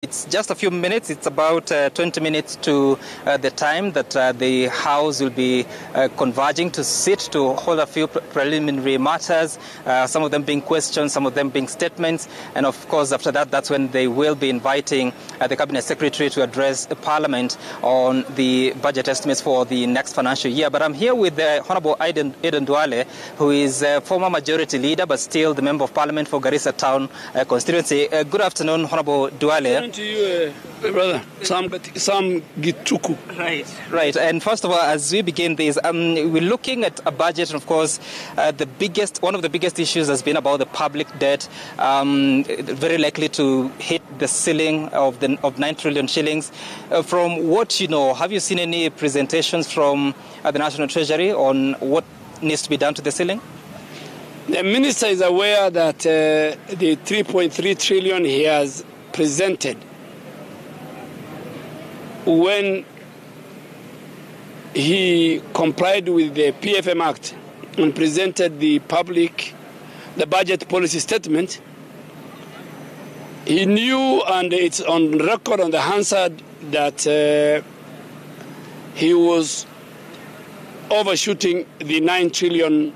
It's just a few minutes. It's about 20 minutes to the time that the House will be converging to sit to hold a few preliminary matters, some of them being questions, some of them being statements. And of course, after that, that's when they will be inviting the Cabinet Secretary to address Parliament on the budget estimates for the next financial year. But I'm here with Honorable Aden Duale, who is a former majority leader, but still the Member of Parliament for Garissa Town constituency. Good afternoon, Honorable Duale. To you, brother, Sam Gituku. Right. And first of all, as we begin this, we're looking at a budget, and of course, one of the biggest issues has been about the public debt, very likely to hit the ceiling of 9 trillion shillings. From what you know, have you seen any presentations from the National Treasury on what needs to be done to the ceiling? The minister is aware that the 3.3 trillion he has presented when he complied with the PFM Act and presented the budget policy statement. He knew, and it's on record on the Hansard, that he was overshooting the 9 trillion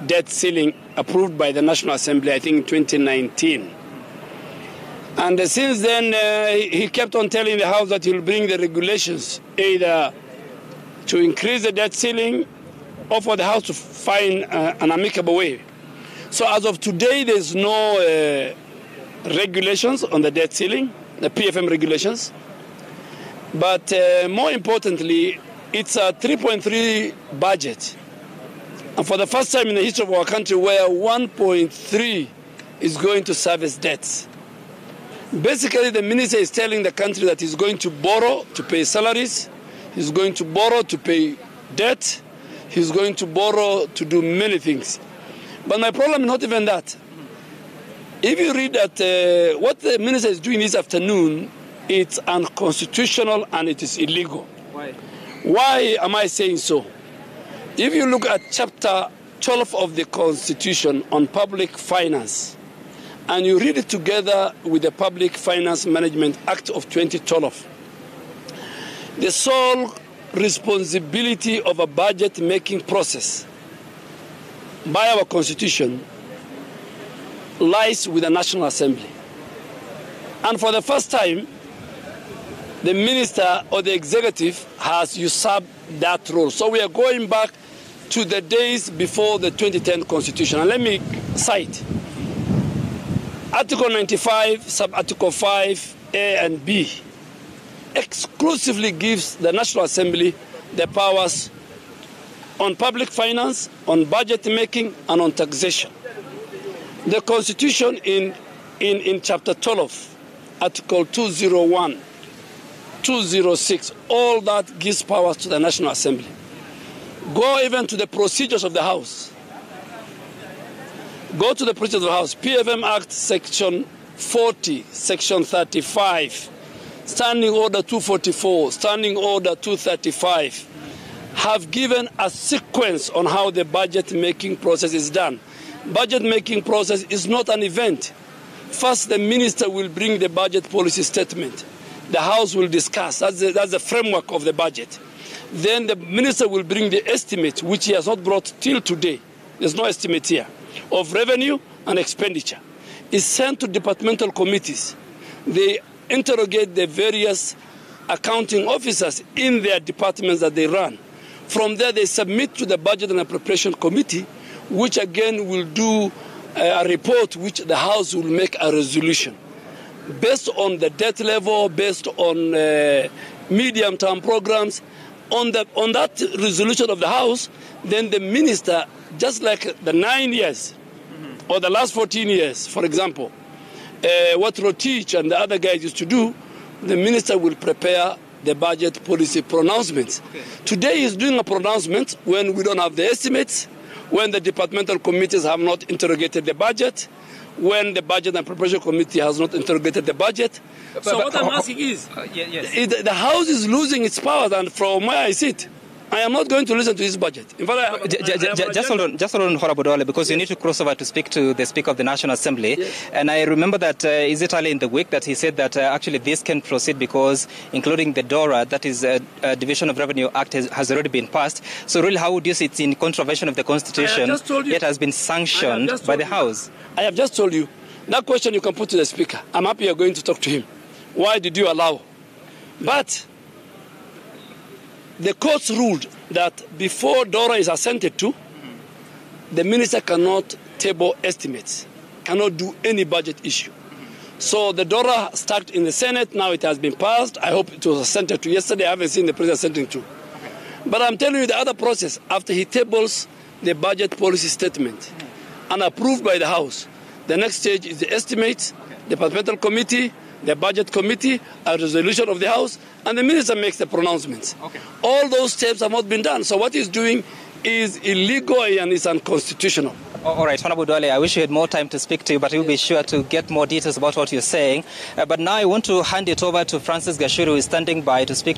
debt ceiling approved by the National Assembly, I think in 2019. And since then, he kept on telling the House that he'll bring the regulations, either to increase the debt ceiling or for the House to find an amicable way. So as of today, there's no regulations on the debt ceiling, the PFM regulations. But more importantly, it's a 3.3 budget. And for the first time in the history of our country where 1.3 is going to service debts. Basically, the minister is telling the country that he's going to borrow to pay salaries, he's going to borrow to pay debt, he's going to borrow to do many things. But my problem is not even that. If you read that what the minister is doing this afternoon, it's unconstitutional and it is illegal. Why am I saying so? If you look at Chapter 12 of the Constitution on public finance, and you read it together with the Public Finance Management Act of 2012, the sole responsibility of a budget-making process by our Constitution lies with the National Assembly. And for the first time, the minister or the executive has usurped that role. So we are going back to the days before the 2010 Constitution. And let me cite Article 95, Sub-Article 5, A and B, exclusively gives the National Assembly the powers on public finance, on budget making, and on taxation. The Constitution in Chapter 12, Article 201, 206, all that gives powers to the National Assembly. Go even to the procedures of the House. Go to the procedures of the House. PFM Act, Section 40, Section 35, Standing Order 244, Standing Order 235, have given a sequence on how the budget-making process is done. Budget-making process is not an event. First, the minister will bring the budget policy statement. The House will discuss. That's the framework of the budget. Then the minister will bring the estimate, which he has not brought till today. There's no estimate here, of revenue and expenditure. It's sent to departmental committees. They interrogate the various accounting officers in their departments that they run. From there, they submit to the Budget and Appropriation Committee, which again will do a report which the House will make a resolution. Based on the debt level, based on medium-term programs, on that resolution of the House, then the minister, just like the 9 years or the last 14 years, for example, what Rotich and the other guys used to do, the minister will prepare the budget policy pronouncements. Okay. Today he's doing a pronouncement when we don't have the estimates, when the departmental committees have not interrogated the budget, when the Budget and Appropriation Committee has not interrogated the budget. So what I'm asking is, the House is losing its powers, and from where I sit, I am not going to listen to his budget. In fact, just hold on, Honorable Duale, because you need to cross over to speak to the Speaker of the National Assembly. Yes. And I remember that, is it early in the week that he said that actually this can proceed because including the DORA, that is Division of Revenue Act, has already been passed. So really, how would you say it's in contravention of the Constitution, yet has been sanctioned by the House? I have just told you. That question you can put to the Speaker. I'm happy you're going to talk to him. Why did you allow? But the courts ruled that before DORA is assented to, the minister cannot table estimates, cannot do any budget issue. So the DORA stuck in the Senate. Now it has been passed. I hope it was assented to yesterday. I haven't seen the president assenting to. But I'm telling you the other process, after he tables the budget policy statement and approved by the House, the next stage is the estimate, the departmental committee, the budget committee, a resolution of the House, and the minister makes the pronouncements. Okay. All those steps have not been done. So what he's doing is illegal and is unconstitutional. All right, Honorable Duale, I wish you had more time to speak to you, but you'll be sure to get more details about what you're saying. But now I want to hand it over to Francis Gashuru, who is standing by to speak